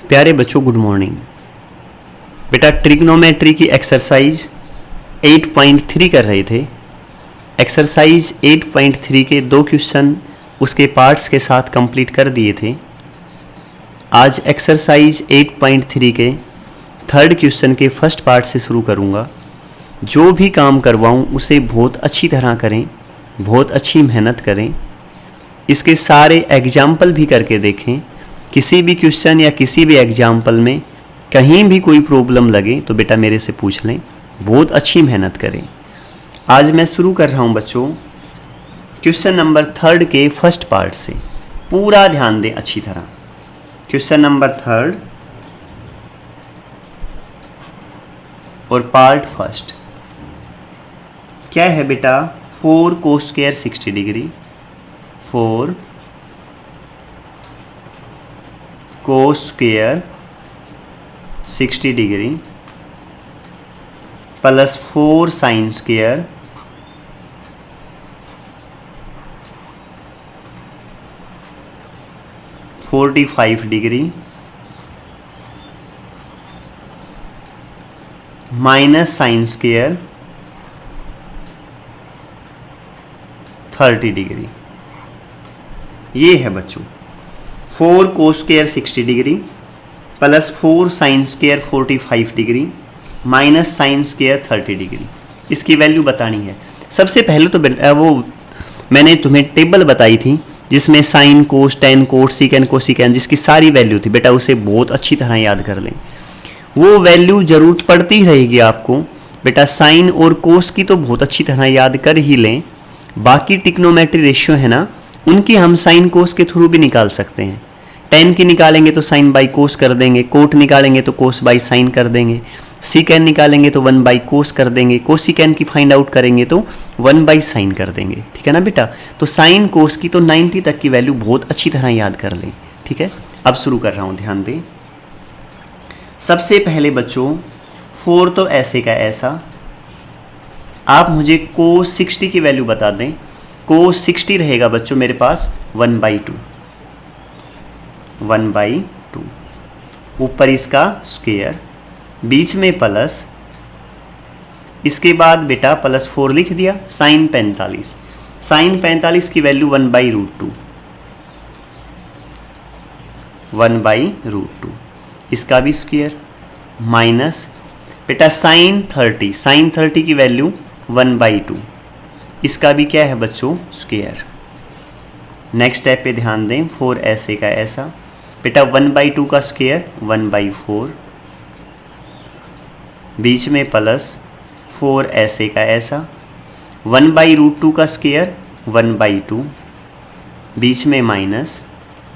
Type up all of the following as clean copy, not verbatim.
प्यारे बच्चों good morning. बेटा ट्रिग्नोमेट्री की एक्सरसाइज 8.3 कर रहे थे। एक्सरसाइज 8.3 के 2 क्वेश्चन उसके पार्ट्स के साथ कंप्लीट कर दिए थे। आज एक्सरसाइज 8.3 के थर्ड क्वेश्चन के फर्स्ट पार्ट से शुरू करूँगा। जो भी काम करवाऊँ उसे बहुत अच्छी तरह करें, बहुत अच्छी मेहनत करें। इसके सारे एग्जाम्पल भी करके देखें। किसी भी क्वेश्चन या किसी भी एग्जाम्पल में कहीं भी कोई प्रॉब्लम लगे तो बेटा मेरे से पूछ लें, बहुत अच्छी मेहनत करें। आज मैं शुरू कर रहा हूं बच्चों क्वेश्चन नंबर थर्ड के फर्स्ट पार्ट से। पूरा ध्यान दें अच्छी तरह। क्वेश्चन नंबर थर्ड और पार्ट फर्स्ट क्या है बेटा? 4 cos square 60 degree, 4 cos square 60 degree plus 4 sin square 45 degree minus sin square 30 degree. ये है बच्चों 4 cos square 60 degree plus 4 sin square 45 degree minus sin square 30 degree. इसकी वैल्यू बतानी है। सबसे पहले तो वो मैंने तुम्हें टेबल बताई थी जिसमें साइन कोस टेन कोस सीकेंड कोसिकेंड जिसकी सारी वैल्यू थी। बेटा उसे बहुत अच्छी तरह याद कर लें, वो वैल्यू जरूरत पड़ती रहेगी आपको। बेटा साइन और कोस की तो बहुत अच्छी तरह याद कर ही लें। बाकी ट्रिग्नोमेट्री रेशियो है ना, उनकी हम साइन कोस के थ्रू भी निकाल सकते हैं। टेन की निकालेंगे तो साइन बाई कोस कर देंगे, कोट निकालेंगे तो कोस बाई साइन कर देंगे, सीकेंड निकालेंगे तो 1 बाई कोस कर देंगे, कोसिकेंड की फाइंड आउट करेंगे तो 1 बाई साइन कर देंगे। ठीक है ना बेटा? तो साइन कोस की तो 90 तक की वैल्यू बहुत अच्छी तरह याद कर लें। ठीक है, अब शुरू कर रहा हूँ, ध्यान दें। सबसे पहले बच्चों 4 तो ऐसे का ऐसा। आप मुझे कोस 60 की वैल्यू बता दें। कोस 60 रहेगा बच्चों मेरे पास 1/2, 1/2 ऊपर इसका स्क्वायर, बीच में प्लस, इसके बाद बेटा प्लस 4 लिख दिया। साइन 45, साइन 45 की वैल्यू 1/√2, 1/√2 इसका भी स्क्वायर माइनस बेटा साइन 30, साइन 30 की वैल्यू 1/2 इसका भी क्या है बच्चों? स्क्वायर। नेक्स्ट स्टेप पे ध्यान दें। 4 ऐसे का ऐसा। बेटा 1/2 का स्क्वायर 1/4, बीच में प्लस 4 ऐसे का ऐसा, 1/√2 का स्क्वायर 1/2, बीच में माइनस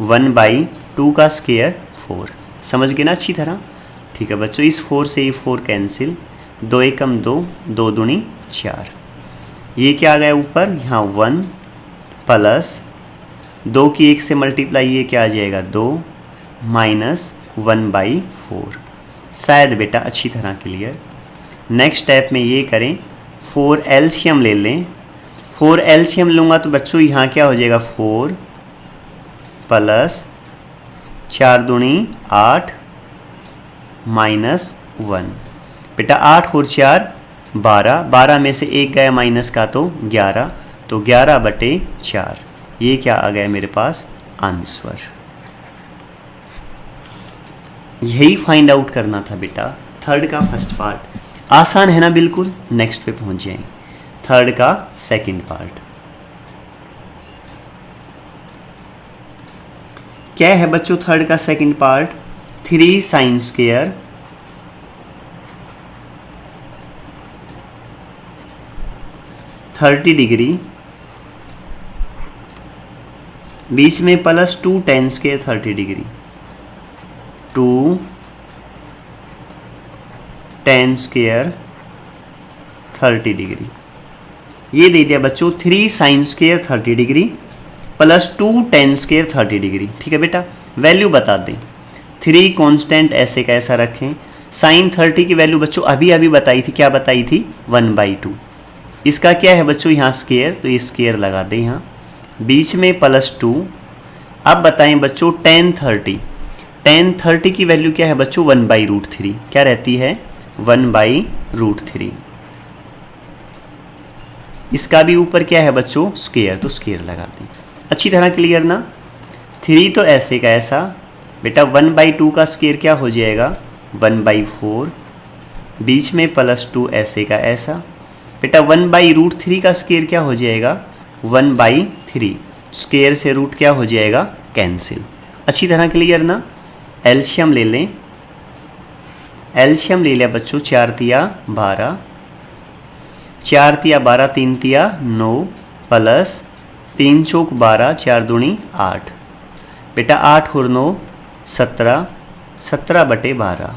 1/2 का स्क्वायर 4। समझ गए ना अच्छी तरह? ठीक है बच्चों, इस 4 से ये 4 कैंसिल, 2 एकम 2, 2 दूनी 4। ये क्या आ गया ऊपर? यहाँ 1 प्लस 2 की 1 से मल्टीप्लाई, ये क्या आ जाएगा 2 माइनस 1/4। शायद बेटा अच्छी तरह क्लियर। नेक्स्ट स्टेप में ये करें, 4 एलसीएम ले लें। 4 एलसीएम लूँगा तो बच्चों यहाँ क्या हो जाएगा? 4 प्लस 4 दूनी 8 माइनस 1। बेटा 8 और 4 12, 12 में से 1 गया माइनस का तो 11, तो 11/4। ये क्या आ गया मेरे पास? आंसर। यही फाइंड आउट करना था बेटा थर्ड का फर्स्ट पार्ट। आसान है ना बिल्कुल? नेक्स्ट पे पहुंच जाएं। थर्ड का सेकंड पार्ट क्या है बच्चों? थर्ड का second part 3 sin square 30 degree, बीच में plus 2 tan square 30 degree, 2 tan square 30 degree. ये दे दिया बच्चों 3 sin square 30 degree plus 2 tan square 30 degree. ठीक है बेटा, वैल्यू बता दें। 3 कांस्टेंट ऐसे का ऐसा रखें। साइन 30 की वैल्यू बच्चों अभी अभी बताई थी, क्या बताई थी? 1/2। इसका क्या है बच्चों? यहाँ स्क्वायर, तो ये स्क्वायर लगा दें यहाँ, बीच में प्लस 2। अब बताएं बच्चों tan 30, टेन 30 की वैल्यू क्या है बच्चों 1/√3, क्या रहती है 1/√3। इसका भी ऊपर क्या है बच्चों स्क्वायर, तो स्क्वायर लगा दें। अच्छी तरह क्लियर ना। 3 तो ऐसे का ऐसा बेटा 1/2 का स्क्वायर क्या हो जाएगा 1/4, बीच में +2 ऐसे का ऐसा बेटा 1/√3 का स्क्वायर क्या हो जाएगा 1/3, स्क्वायर से रूट क्या हो जाएगा कैंसिल। अच्छी तरह क्लियर ना। एलशियम ले लें, एलशियम ले लिया बच्चों 4 तिया 12, 4 तिया 12, 3 तिया 9 प्लस 3 चौक 12, 4 दूनी 8 बेटा 8 और 9 17, 17/12।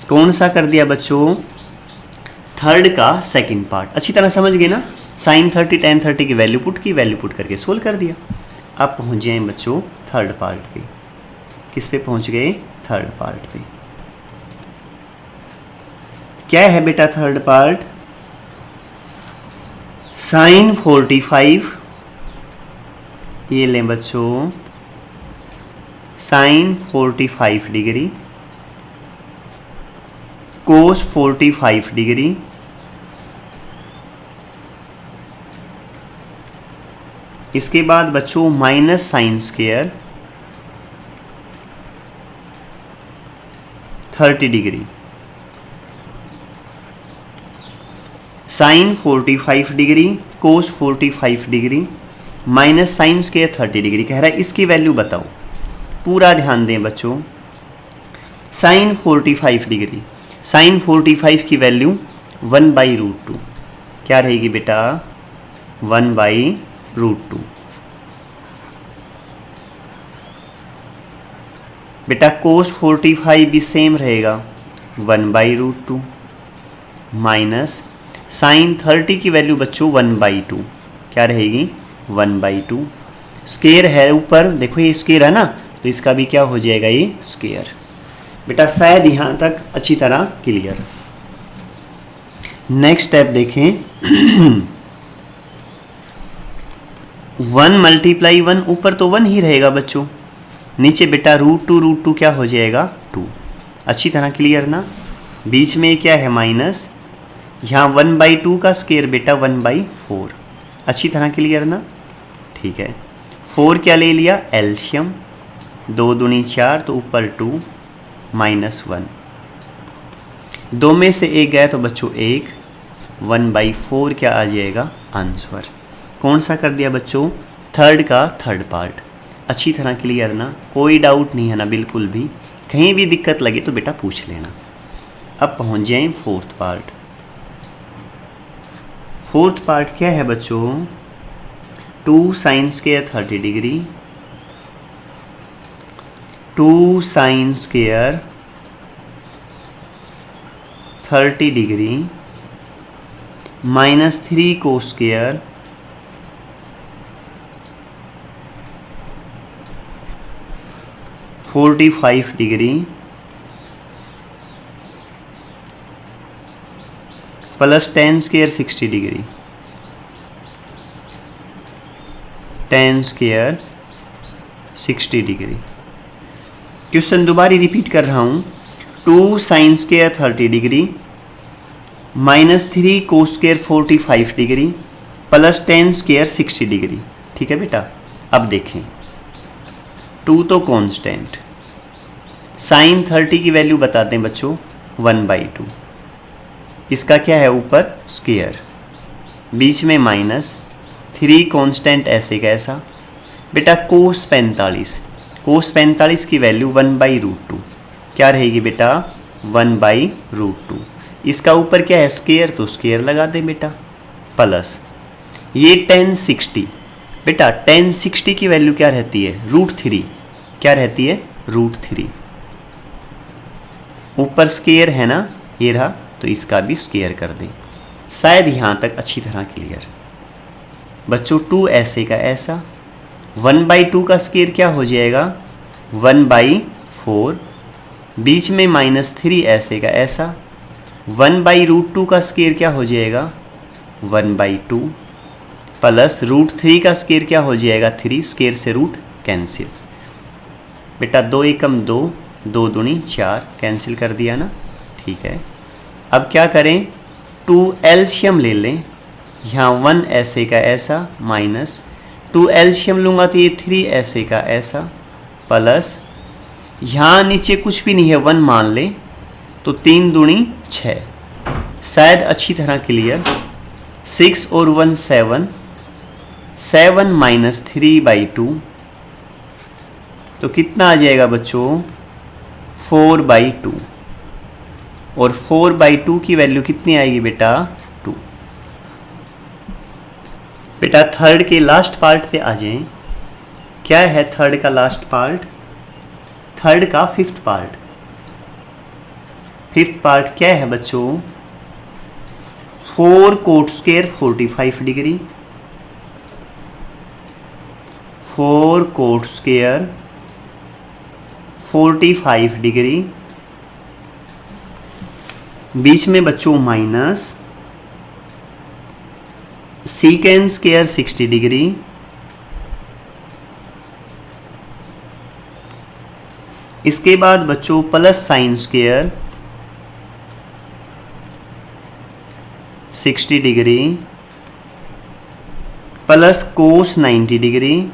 कौन सा कर दिया बच्चों थर्ड का सेकंड पार्ट। अच्छी तरह समझ गए ना। sin 30 tan 30 की वैल्यू पुट की, वैल्यू पुट करके सोल्व कर दिया। अब पहुंच जाए बच्चों थर्ड पार्ट पे। किस पे पहुंच गए थर्ड पार्ट पे। क्या है बेटा थर्ड पार्ट sin 45, ये लें बच्चों sin 45 डिग्री cos 45 डिग्री इसके बाद बच्चों minus sine square 30 degree, sine 45 degree cos 45 degree minus sine square 30 degree कह रहा है। इसकी वैल्यू बताओ, पूरा ध्यान दें बच्चों। साइन 45 डिग्री, साइन 45 की वैल्यू 1/√2 क्या रहेगी बेटा 1/√2। बेटा कोस 45 भी सेम रहेगा 1/√2 माइनस साइन 30 की वैल्यू बच्चों 1/2 क्या रहेगी 1/2। स्क्वायर है ऊपर देखो, ये स्क्वायर है ना, तो इसका भी क्या हो जाएगा ये स्क्वायर। बेटा शायद यहाँ तक अच्छी तरह क्लियर। नेक्स्ट स्टेप देखें 1 × 1 ऊपर तो 1 ही रहेगा बच्चों, नीचे बेटा √2 क्या हो जाएगा 2। अच्छी तरह क्लियर ना। बीच में क्या है माइनस, यहाँ 1/2 का स्क्वायर बेटा 1/4। अच्छी तरह क्लियर ना। ठीक है 4 क्या ले लिया एलशियम, 2 दूनी 4 तो ऊपर 2 -1, 2 में से 1 गया तो बच्चों 1, 1/4 क्या आ जाएगा आंसर। कौन सा कर दिया बच्चों थर्ड का थर्ड पार्ट। अच्छी तरह क्लियर ना, कोई डाउट नहीं है ना बिल्कुल भी। कहीं भी दिक्कत लगे तो बेटा पूछ लेना। अब पहुंच जाएं फोर्थ पार्ट। फोर्थ पार्ट क्या है बच्चों 2 sin square 30 degree, 2 sin square 30 degree -3 cos square 45 degree plus tan square 60 degree, tan square 60 degree. Question दोबारा रिपीट कर रहा हूँ। 2 sin square 30 degree -3 cos square 45 degree plus tan square 60 degree. ठीक है बेटा। अब देखें 2 तो कांस्टेंट, साइन 30 की वैल्यू बताते हैं बच्चों 1/2, इसका क्या है ऊपर स्क्वायर, बीच में -3 कांस्टेंट ऐसे कैसा बेटा कोस 45 की वैल्यू 1/√2 क्या रहेगी बेटा 1/√2। इसका ऊपर क्या है स्क्वायर, तो स्क्वायर लगा दें बेटा प्लस ये tan 60 बेटा tan 60 की वैल्यू क्या रहती है √3 क्या रहती है √3। ऊपर स्क्वायर है ना ये रहा, तो इसका भी स्क्वायर कर दें। शायद यहाँ तक अच्छी तरह क्लियर बच्चों। 2 ऐसे का ऐसा 1/2 का स्क्वायर क्या हो जाएगा 1/4, बीच में -3 ऐसे का ऐसा 1/√2 का स्क्वायर क्या हो जाएगा 1/2, प्लस रूट 3 का स्क्वायर क्या हो जाएगा 3, स्क्वायर से रूट कैंसिल। बेटा 2 एकम 2, 2 दूनी 4, कैंसिल कर दिया ना, ठीक है। अब क्या करें, 2 एलसीएम ले लें, यहाँ 1 ऐसे का ऐसा माइनस 2 एलसीएम लूँगा तो ये 3 ऐसे का ऐसा प्लस यहाँ नीचे कुछ भी नहीं है 1 मान लें तो 3 दूनी 6, शायद अच्छी तरह क्लियर। 6 और 1 7, 7 माइनस 3/2 तो कितना आ जाएगा बच्चों 4/2, और 4/2 की वैल्यू कितनी आएगी बेटा 2। बेटा थर्ड के लास्ट पार्ट पे आ जाएं। क्या है थर्ड का लास्ट पार्ट, थर्ड का फिफ्थ पार्ट। फिफ्थ पार्ट क्या है बच्चों, 4 cot square 45 degree, 4 cot square 45 degree, बीच में बच्चों माइनस सीकेंड स्क्वायर 60 डिग्री, इसके बाद बच्चों plus sign square 60 degree plus cos 90 degree,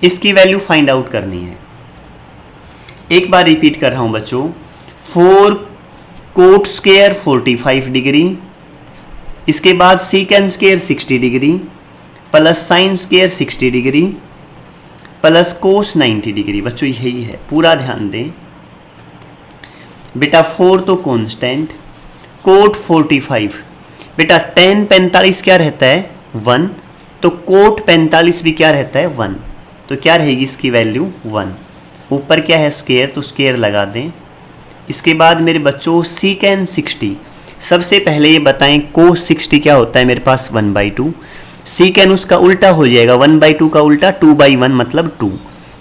इसकी वैल्यू फाइंड आउट करनी है। एक बार रिपीट कर रहा हूं बच्चों, 4 कोट स्क्वायर 45 डिग्री, इसके बाद secant square 60 degree plus sign square 60 degree plus cos 90 degree. बच्चों यही है, पूरा ध्यान दें बेटा। 4 तो कांस्टेंट, कोट 45, बेटा tan 45 क्या रहता है 1, तो कोट 45 भी क्या रहता है 1, तो क्या रहेगी इसकी वैल्यू 1। ऊपर क्या है स्क्वायर, तो स्क्वायर लगा दें। इसके बाद मेरे बच्चों सीकेंड 60, सबसे पहले ये बताएं कोस 60 क्या होता है, मेरे पास 1/2, सीकेंड उसका उल्टा हो जाएगा, 1/2 का उल्टा 2/1 मतलब 2,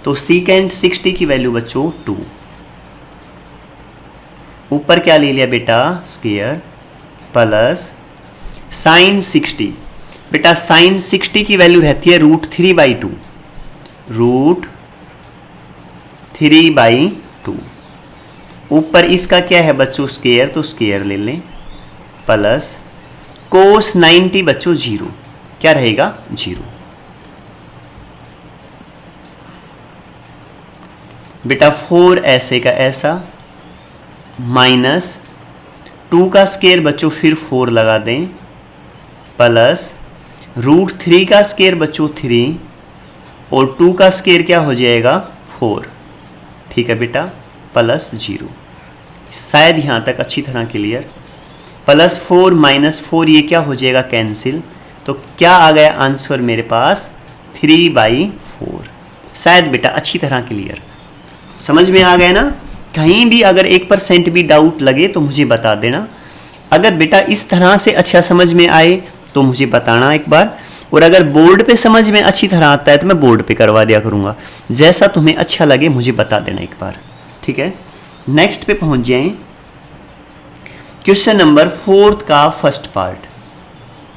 तो सीकेंड 60 की वैल्यू बच्चों 2। ऊपर क्या ले लिया बेटा स्क्वायर प्लस साइन 60, बेटा साइन 60 की वैल्यू रहती है √3/2, √3/2। ऊपर इसका क्या है बच्चों स्क्वायर, तो स्क्वायर ले लें प्लस कोस 90 बच्चों 0, क्या रहेगा 0। बेटा 4 ऐसे का ऐसा माइनस 2 का स्क्वायर बच्चों फिर 4 लगा दें प्लस √3 का स्क्वायर बच्चों 3 और 2 का स्क्वायर क्या हो जाएगा 4, ठीक है बेटा प्लस 0। शायद यहाँ तक अच्छी तरह क्लियर। प्लस 4 माइनस 4 ये क्या हो जाएगा कैंसिल, तो क्या आ गया आंसर मेरे पास 3/4। शायद बेटा अच्छी तरह क्लियर समझ में आ गया ना। कहीं भी अगर 1% भी डाउट लगे तो मुझे बता देना। अगर बेटा इस तरह से अच्छा समझ में आए तो मुझे बताना एक बार, और अगर बोर्ड पे समझ में अच्छी तरह आता है तो मैं बोर्ड पे करवा दिया करूँगा। जैसा तुम्हें अच्छा लगे मुझे बता देना एक बार, ठीक है। नेक्स्ट पे पहुँच जाएं, क्वेश्चन नंबर 4 का फर्स्ट पार्ट।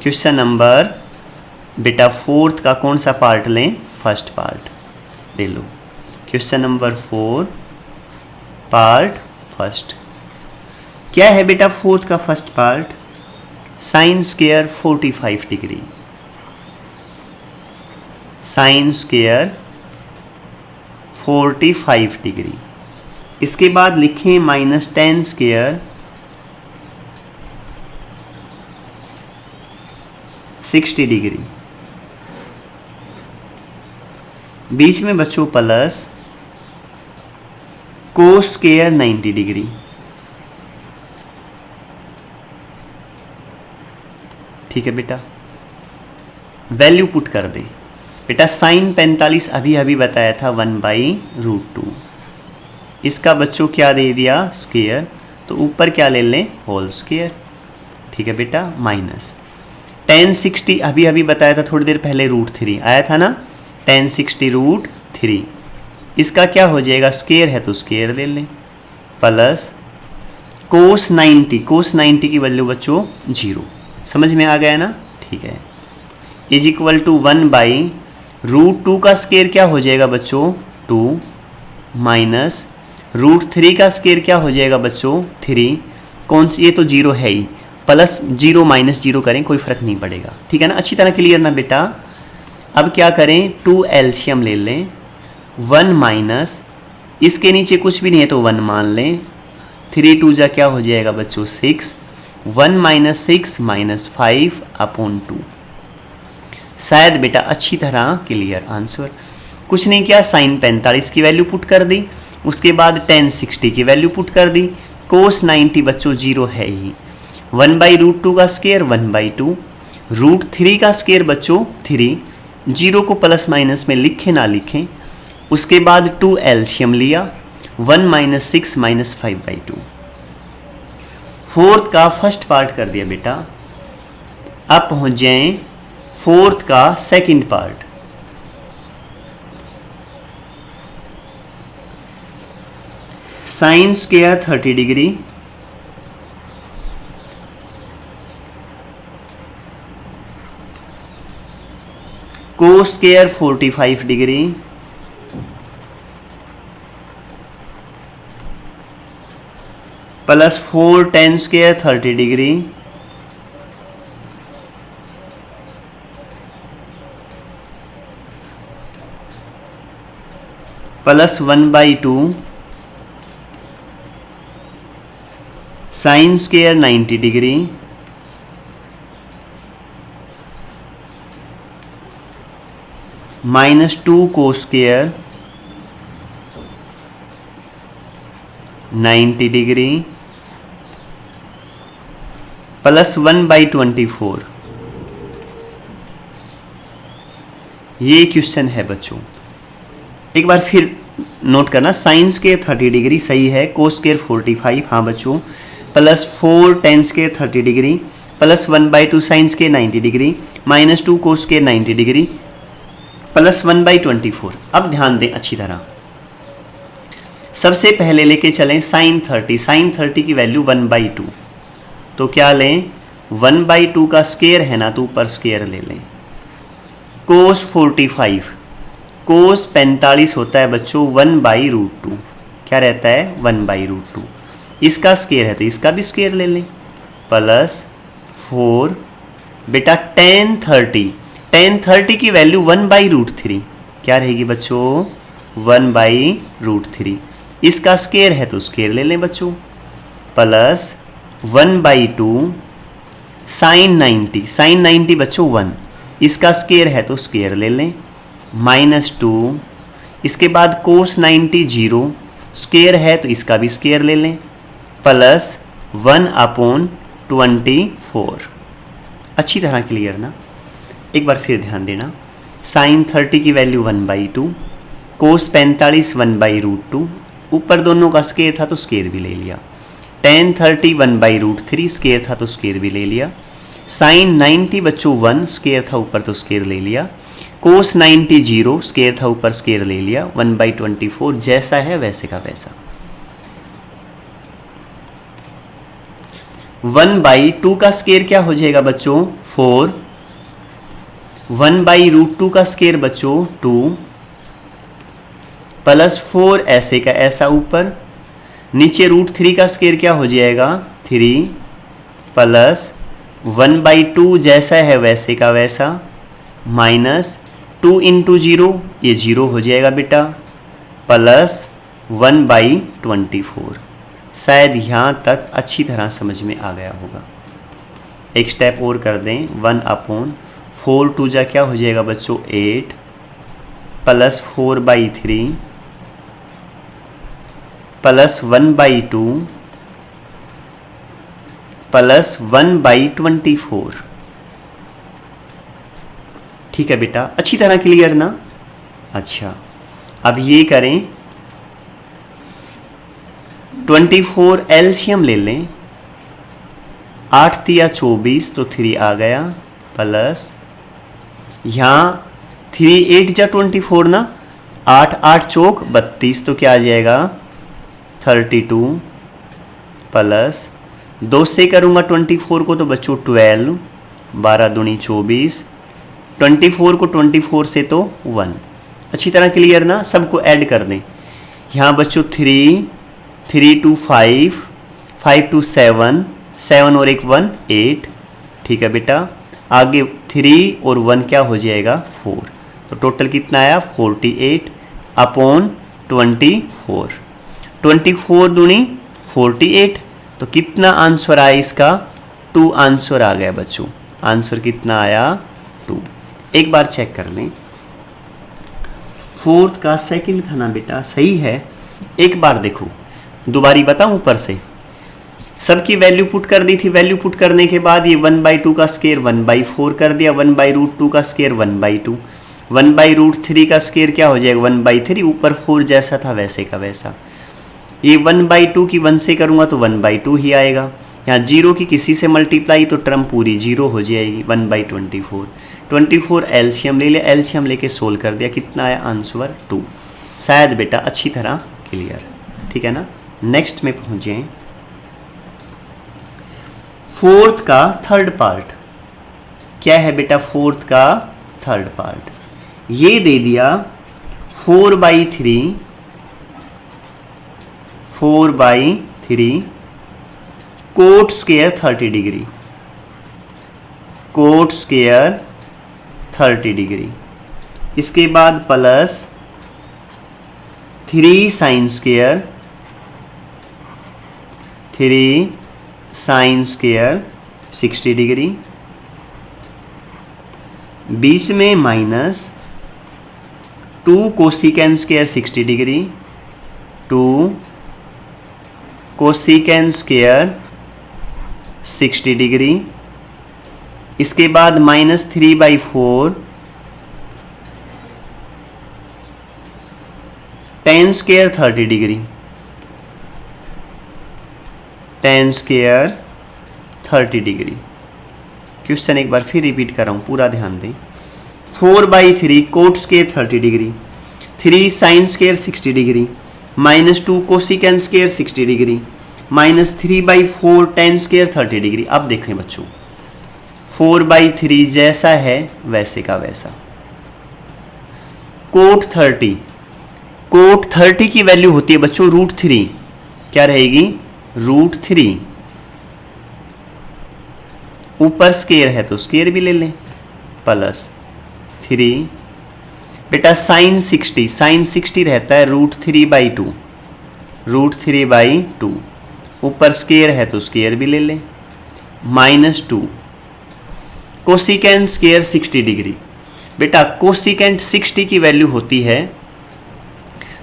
क्वेश्चन नंबर बेटा 4 का कौन सा पार्ट लें, फर्स्ट पार्ट ले लो। क्वेश्चन नंबर 4 पार्ट फर्स्ट क्या है बेटा 4 का first part, sine square 45 degree, sine square 45 degree. इसके बाद लिखें माइनस tan स्क्वायर 60 डिग्री, बीच में बच्चों प्लस कोस स्क्वायर 90 डिग्री, ठीक है बेटा। वैल्यू पुट कर दें बेटा, साइन 45 अभी अभी बताया था 1/√2, इसका बच्चों क्या दे दिया स्क्वायर, तो ऊपर क्या ले लें होल स्क्वायर, ठीक है बेटा माइनस tan 60 अभी अभी बताया था थोड़ी देर पहले √3 आया था ना, tan 60 √3, इसका क्या हो जाएगा स्क्वायर है तो स्क्वायर ले लें प्लस कोस 90 की वैल्यू बच्चों 0। समझ में आ गया ना? ठीक है। इज इक्वल टू 1/√2 का स्क्वायर क्या हो जाएगा बच्चों 2 माइनस √3 का स्क्वायर क्या हो जाएगा बच्चों 3। कौन सी, ये तो 0 है ही, प्लस 0 माइनस 0 करें कोई फर्क नहीं पड़ेगा। ठीक है ना? अच्छी तरह क्लियर ना बेटा? अब क्या करें, 2 एलसीएम ले लें, 1 माइनस इसके नीचे कुछ भी नहीं है तो 1 मान लें, 3 2 जा क्या हो जाएगा बच्चों 6, 1 माइनस 6 माइनस 5/2। शायद बेटा अच्छी तरह क्लियर आंसर। कुछ नहीं किया, साइन 45 की वैल्यू पुट कर दी, उसके बाद tan 60 की वैल्यू पुट कर दी, कोस 90 बच्चों 0 है ही, 1/√2 का स्क्वायर 1/2, √3 का स्क्वायर बच्चों 3, 0 को प्लस माइनस में लिखें ना लिखें, उसके बाद 2 एलसीएम लिया, 1 माइनस 6 माइनस 5/2। फोर्थ का फर्स्ट पार्ट कर दिया बेटा। अब पहुंच जाएं फोर्थ का second part. Sign square 30 degree cos square 45 degree plus 4 tan square 30 degree plus 1/2 sine square 90 degree minus 2 cos square 90 degree plus 1/24। ये क्वेश्चन है बच्चों। एक बार फिर नोट करना, साइन स्क्वायर 30 डिग्री सही है, कोस स्क्वायर 45 हाँ बच्चों, plus 4 tan square 30 degree plus 1/2 sine square 90 degree minus 2 cos square 90 degree plus 1/24। अब ध्यान दें अच्छी तरह। सबसे पहले लेके चलें साइन 30 की वैल्यू 1/2, तो क्या लें 1/2 का स्क्वायर है ना तो ऊपर स्क्वायर ले लें। कोस 45 कोस 45 होता है बच्चों 1/√2, क्या रहता है 1/√2, इसका स्क्वायर है तो इसका भी स्क्वायर ले लें, प्लस 4 बेटा tan 30 की वैल्यू 1/√3 क्या रहेगी बच्चों 1/√3, इसका स्क्वायर है तो स्क्वायर ले लें बच्चों, प्लस 1/2 साइन 90 बच्चों 1, इसका स्क्वायर है तो स्क्वायर ले लें, माइनस 2, इसके बाद कोस 90 0, स्क्वायर है तो इसका भी स्क्वायर ले लें, प्लस 1/24। अच्छी तरह क्लियर ना? एक बार फिर ध्यान देना, साइन 30 की वैल्यू 1/2, कोस 45 1/√2, ऊपर दोनों का स्क्वायर था तो स्क्वायर भी ले लिया, tan 30 1/√3 स्क्वायर था तो स्क्वायर भी ले लिया, साइन 90 बच्चों 1 स्क्वायर था ऊपर तो स्क्वायर ले लिया, कोस 90 0 स्क्वायर था ऊपर स्क्वायर ले लिया, 1/24 जैसा है वैसे का वैसा। 1/2 का स्क्वायर क्या हो जाएगा बच्चों 4, 1/√2 का स्क्वायर बच्चों 2, प्लस 4 ऐसे का ऐसा ऊपर, नीचे √3 का स्क्वायर क्या हो जाएगा 3, प्लस 1/2 जैसा है वैसे का वैसा, माइनस 2 × 0 ये 0 हो जाएगा बेटा, प्लस 1/24। शायद यहाँ तक अच्छी तरह समझ में आ गया होगा। एक स्टेप और कर दें, 1/4 2 जा क्या हो जाएगा बच्चों 8, प्लस 4/3 प्लस 1/2 प्लस 1/24। ठीक है बेटा, अच्छी तरह क्लियर ना? अच्छा, अब ये करें 24 एलसीएम ले लें, 8 × 24 तो 3 आ गया, प्लस यहाँ 3 8 × 24 ना, 8 8 चौक 32 तो क्या आ जाएगा 32, प्लस 2 से करूँगा 24 को तो बच्चों 12, 12 दूनी 24, 24 को 24 से तो 1। अच्छी तरह क्लियर ना, सबको ऐड कर दें। यहाँ बच्चों 3, 3 2 5, 5 2 7, 7 और एक 1 8। ठीक है बेटा, आगे 3 और 1 क्या हो जाएगा 4, तो टोटल कितना आया 48 अपॉन 24। 24 दूनी 48, तो कितना आंसर आया इसका 2 आंसर आ गया बच्चों। आंसर कितना आया 2। एक बार चेक कर लें, 4th का सेकंड था ना बेटा, सही है। एक बार देखो, दोबारी बताऊं ऊपर से, सबकी वैल्यू पुट कर दी थी। वैल्यू पुट करने के बाद ये 1/2 का स्क्वायर 1/4 कर दिया, 1/√2 का स्क्वायर 1/2, 1/√3 का स्क्वायर क्या हो जाएगा 1/3, ऊपर 4 जैसा था वैसे का वैसा। ये 1/2 की 1 से करूँगा तो 1/2 ही आएगा। यहाँ 0 की किसी से मल्टीप्लाई तो टर्म पूरी 0 हो जाएगी। 1/24, 24 एलसीएम ले लिया, एलसीएम लेके सोल्व कर दिया, कितना आया आंसर 2। शायद बेटा अच्छी तरह क्लियर, ठीक है ना। नेक्स्ट में पहुँचे 4th का थर्ड पार्ट। क्या है बेटा 4th का थर्ड पार्ट, ये दे दिया 4/3 cot square 30 degree, cot square 30 degree. इसके बाद plus 3 sine square, 3 sine square 60 degree. बीच में minus 2 cosecant square 60 degree, 2 cosecant square 60 degree. इसके बाद -3/4 tan square 30 degree, tan square 30 degree. Question एक बार फिर रिपीट कर रहा हूँ, पूरा ध्यान दें। 4/3 cot square 30 degree, 3 sine square 60 degree, -2 cosecant square 60 degree, -3/4 tan square 30 degree. अब देखें बच्चों, 4/3 जैसा है वैसे का वैसा। कोट 30 की वैल्यू होती है बच्चों √3, क्या रहेगी √3। ऊपर स्क्वायर है तो स्क्वायर भी ले लें, प्लस 3 बेटा साइन 60 रहता है √3/2, √3/2। ऊपर स्क्वायर है तो स्क्वायर भी ले लें, -2 कोसिकेन स्क्वायर 60 डिग्री। बेटा कोसिकेंट 60 की वैल्यू होती है,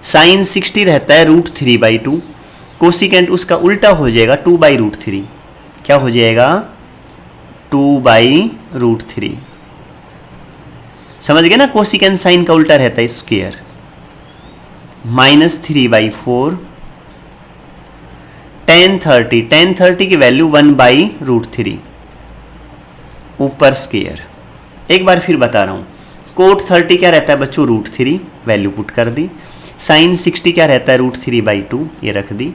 साइन 60 रहता है √3/2, कोसिकेंट उसका उल्टा हो जाएगा 2/√3। क्या हो जाएगा 2/√3। समझ गए ना, कोसिकेंट साइन का उल्टा रहता है स्क्वायर। -3/4 tan 30 की वैल्यू 1/√3 ऊपर स्क्वायर। एक बार फिर बता रहा हूं, कोट 30 क्या रहता है बच्चों √3, वैल्यू पुट कर दी। साइन 60 क्या रहता है √3/2, ये रख दी।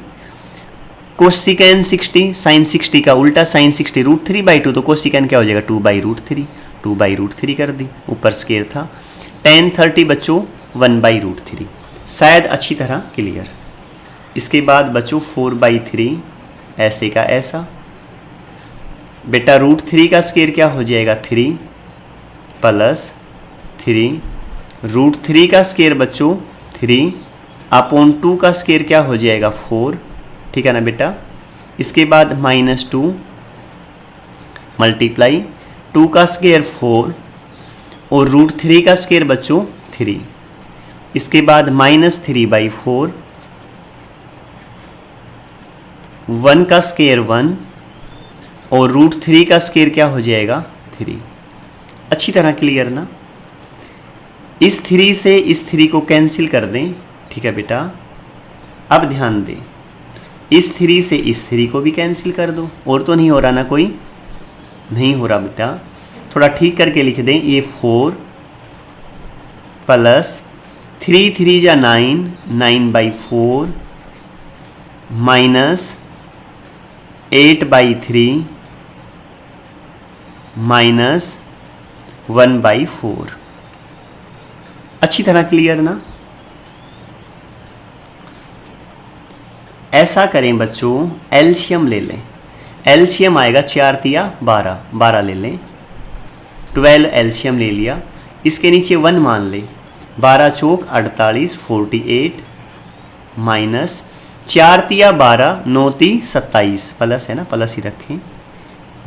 कोसिकेन 60 साइन 60 का उल्टा, साइन 60 √3/2, तो कोसिकेन क्या हो जाएगा 2/√3, 2/√3 कर दी, ऊपर स्क्वायर था। tan 30 बच्चों 1/√3। शायद अच्छी तरह क्लियर। इसके बाद बच्चों 4/3 ऐसे का ऐसा। बेटा √3 का स्क्वायर क्या हो जाएगा 3, प्लस 3 √3 का स्क्वायर बच्चों 3 अपॉन 2 का स्क्वायर क्या हो जाएगा 4, ठीक है ना बेटा। इसके बाद -2 मल्टीप्लाई 2 का स्क्वायर 4 और √3 का स्क्वायर बच्चों 3। इसके बाद -3/4, 1 का स्क्वायर 1 और √3 का स्क्वायर क्या हो जाएगा 3। अच्छी तरह क्लियर ना। इस 3 से इस 3 को कैंसिल कर दें, ठीक है बेटा। अब ध्यान दें, इस 3 से इस 3 को भी कैंसिल कर दो। और तो नहीं हो रहा ना, कोई नहीं हो रहा बेटा, थोड़ा ठीक करके लिख दें। ये 4 प्लस 3 3 जा 9, 9/4 माइनस 8/3 माइनस 1/4। अच्छी तरह क्लियर ना। ऐसा करें बच्चों, एलसीएम ले लें। एलसीएम आएगा 4 तिया 12, 12 ले लें। 12 एलसीएम ले लिया, इसके नीचे 1 मान लें। 12 चौक 48, 48 माइनस 4 तिया 12, 9 ती 27, प्लस है ना, प्लस ही रखें।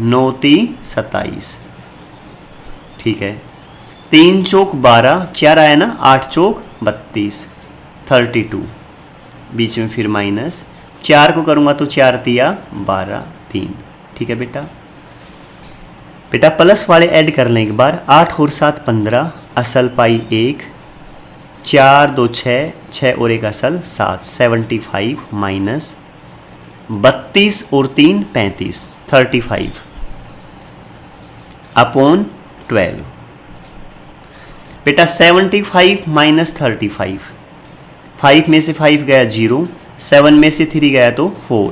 9 ती 27, ठीक है। 3 चौक 12, 4 आया ना, 8 चौक 32, 32 बीच में फिर माइनस 4 को करूँगा तो 4 तिया 12, 3, ठीक है बेटा। बेटा प्लस वाले ऐड कर लें एक बार। 8 और 7 15, असल पाई 1, 4 2 6, 6 और 1 असल 7, 75 माइनस 32 और 3 35, 35 अपॉन 12। बेटा 75 माइनस 35, 5 में से 5 गया 0, 7 में से 3 गया तो 4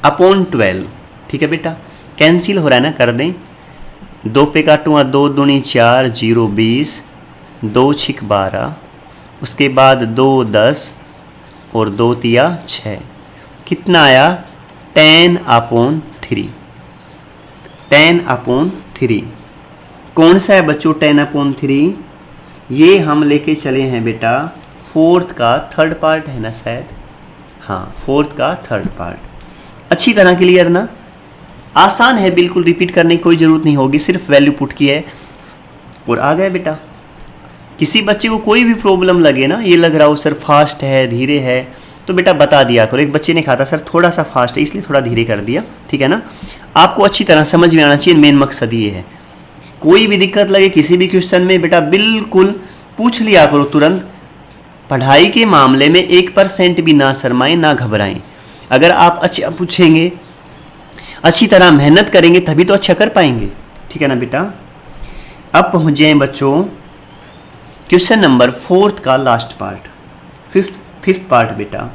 अपॉन 12, ठीक है बेटा। कैंसिल हो रहा है ना, कर दें। 2 पे काटूंगा, 2 दूनी 4, 0 20, 2 छिक 12, उसके बाद 2 10 और 2 तिया 6, कितना आया 10/3, 10/3। कौन सा है बच्चों 10/3? ये हम लेके चले हैं बेटा 4th का 3rd पार्ट है ना शायद, हाँ 4th का 3rd पार्ट। अच्छी तरह क्लियर ना, आसान है बिल्कुल, रिपीट करने की कोई ज़रूरत नहीं होगी, सिर्फ वैल्यू पुट की है और आ गया बेटा। किसी बच्चे को कोई भी प्रॉब्लम लगे ना, ये लग रहा हो सर फास्ट है धीरे है, तो बेटा बता दिया करो। एक बच्चे ने कहा था सर थोड़ा सा फास्ट है इसलिए थोड़ा धीरे कर दिया, ठीक है ना। आपको अच्छी तरह समझ में आना चाहिए, मेन मकसद ये है। कोई भी दिक्कत लगे किसी भी क्वेश्चन में बेटा बिल्कुल पूछ लिया करो तुरंत। पढ़ाई के मामले में 1% भी ना शर्माएं ना घबराएं। अगर आप अच्छा पूछेंगे, अच्छी तरह मेहनत करेंगे तभी तो अच्छा कर पाएंगे, ठीक है ना बेटा। अब पहुंच जाएं बच्चों क्वेश्चन नंबर 4th का लास्ट पार्ट, फिफ्थ पार्ट बेटा,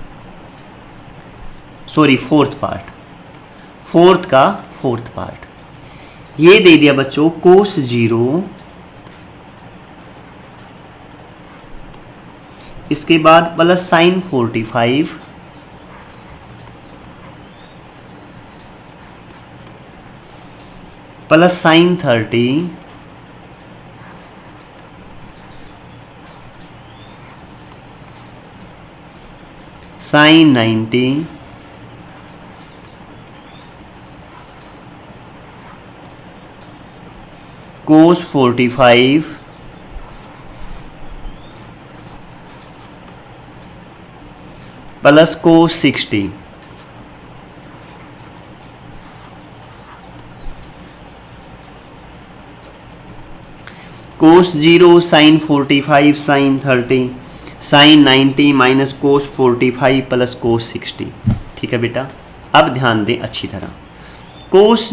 सॉरी 4th पार्ट, 4th का 4th पार्ट। ये दे दिया बच्चों कोस 0, इसके बाद plus sine 45, plus sine 30, sine 90, cos 45, plus cos 60, cos 0 sine 45 sine 30 sine 90 minus cos 45 plus cos 60, ठीक है बेटा। अब ध्यान दें अच्छी तरह। कोस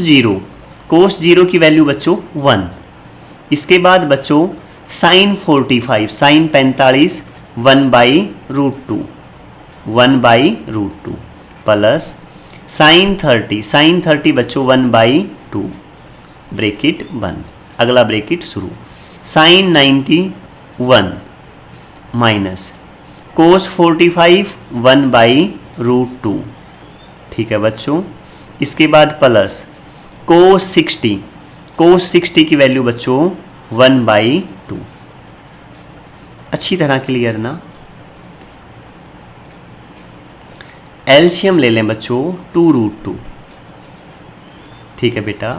0 की वैल्यू बच्चों 1, इसके बाद बच्चों साइन 45 साइन 45 1/√2 1/√2 प्लस साइन 30 बच्चों 1/2 ब्रैकेट बंद, अगला ब्रैकेट शुरू। साइन 90 1 माइनस कोस 45 1/√2, ठीक है बच्चों। इसके बाद प्लस कोस 60 की वैल्यू बच्चों 1/2। अच्छी तरह क्लियर ना। एलसीएम ले लें बच्चों 2√2, ठीक है बेटा।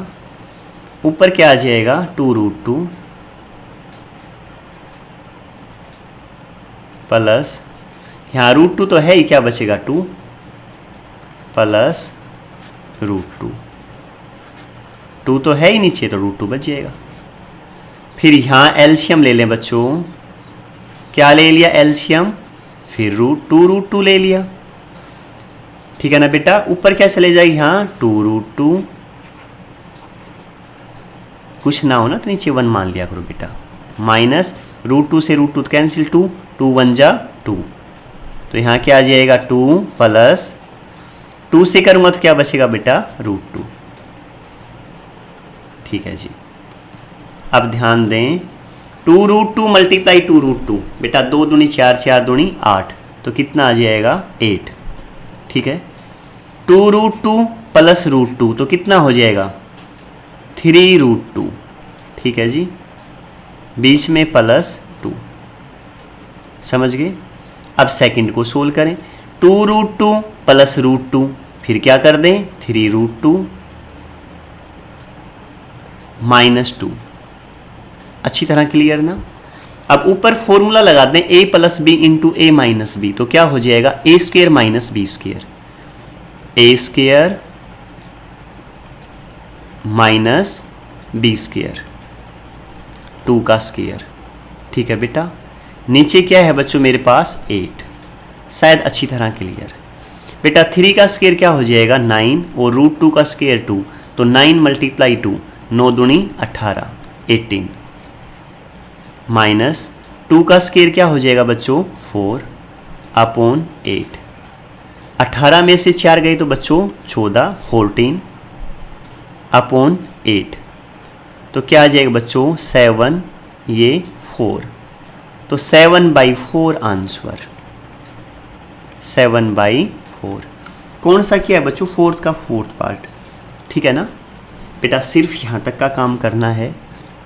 ऊपर क्या आ जाएगा 2√2 प्लस, यहाँ √2 तो है ही, क्या बचेगा 2 प्लस √2, 2 तो है ही नीचे तो √2 बच जाएगा। फिर यहाँ एलसीएम ले लें बच्चों, क्या ले लिया एलसीएम, फिर √2 ले लिया, ठीक है ना बेटा। ऊपर क्या चले जाएगी यहाँ 2√2, कुछ ना हो ना तो नीचे 1 मान लिया करो बेटा, माइनस √2 से √2 कैंसिल, 2 1 जा 2, तो यहाँ क्या आ जाएगा 2 प्लस 2 से करूँगा तो क्या बचेगा बेटा √2। ठीक है जी। अब ध्यान दें 2√2 मल्टीप्लाई 2√2 बेटा 2 दूनी 4, 4 दूनी 8, तो कितना आ जाएगा 8। ठीक है। 2√2 प्लस √2 तो कितना हो जाएगा 3√2। ठीक है जी, बीच में प्लस 2। समझ गए। अब सेकंड को सोल्व करें। 2√2 प्लस √2 फिर क्या कर दें 3√2 माइनस 2। अच्छी तरह क्लियर ना। अब ऊपर फॉर्मूला लगा दें a plus B into A minus B, तो क्या हो जाएगा a square minus B square, a square minus B square 2 का स्क्वेयर। ठीक है बेटा। नीचे क्या है बच्चों मेरे पास 8। शायद अच्छी तरह क्लियर। बेटा 3 का स्क्वेयर क्या हो जाएगा 9 और √2 का स्क्वेयर 2, तो 9 मल्टीप्लाई 2 9 दूनी 18 18 माइनस 2 का स्क्वेयर क्या हो जाएगा बच्चों 4 अपॉन 8। 18 में से 4 गए तो बच्चों 14 14 अपॉन 8, तो क्या आ जाएगा बच्चों 7 ये 4, तो 7/4 आंसर 7/4। कौन सा किया है बच्चों फोर्थ का फोर्थ पार्ट। ठीक है ना बेटा, सिर्फ यहाँ तक का काम करना है,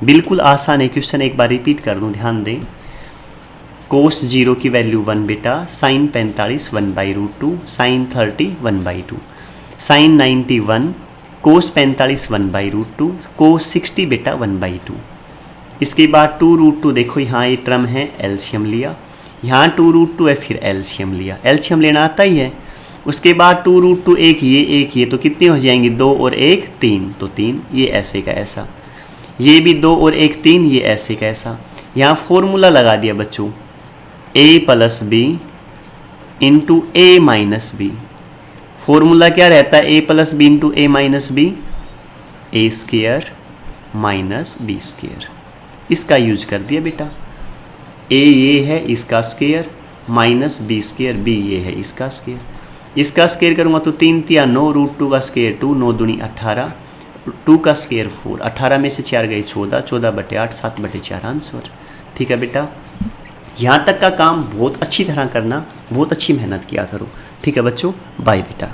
बिल्कुल आसान है। क्वेश्चन एक बार रिपीट कर दूँ, ध्यान दें। कोस 0 की वैल्यू 1 बेटा, साइन 45 1/√2, साइन 30 1/2, साइन 91, कोस 45 1/√2, कोस 60 बेटा 1/2। इसके बाद 2√2 देखो यहाँ ये टर्म है एलसीएम लिया, यहाँ 2√2 है फिर एलसीएम लिया, एलसीएम लेना आता ही है। उसके बाद 2√2 एक ये तो कितने हो जाएंगे 2 और 1 3, तो 3 ये ऐसे का ऐसा, ये भी 2 और 1 3 ये ऐसे का ऐसा। यहाँ फॉर्मूला लगा दिया बच्चों a plus B into A minus B. Formula क्या रहता है a plus B into A minus B, A square minus B square. इसका यूज कर दिया बेटा। a ये है इसका square minus B square, B ये है इसका स्क्वेयर। इसका स्क्वेयर करूँगा तो 3 3 9, √2 का स्क्वेयर 2, 9 दूनी 18, 2 का स्क्वेयर 4, 18 में से 4 गए 14, 14/8 7/4 आंसर। ठीक है बेटा, यहाँ तक का काम बहुत अच्छी तरह करना, बहुत अच्छी मेहनत किया करो। ठीक है बच्चों, बाय बेटा।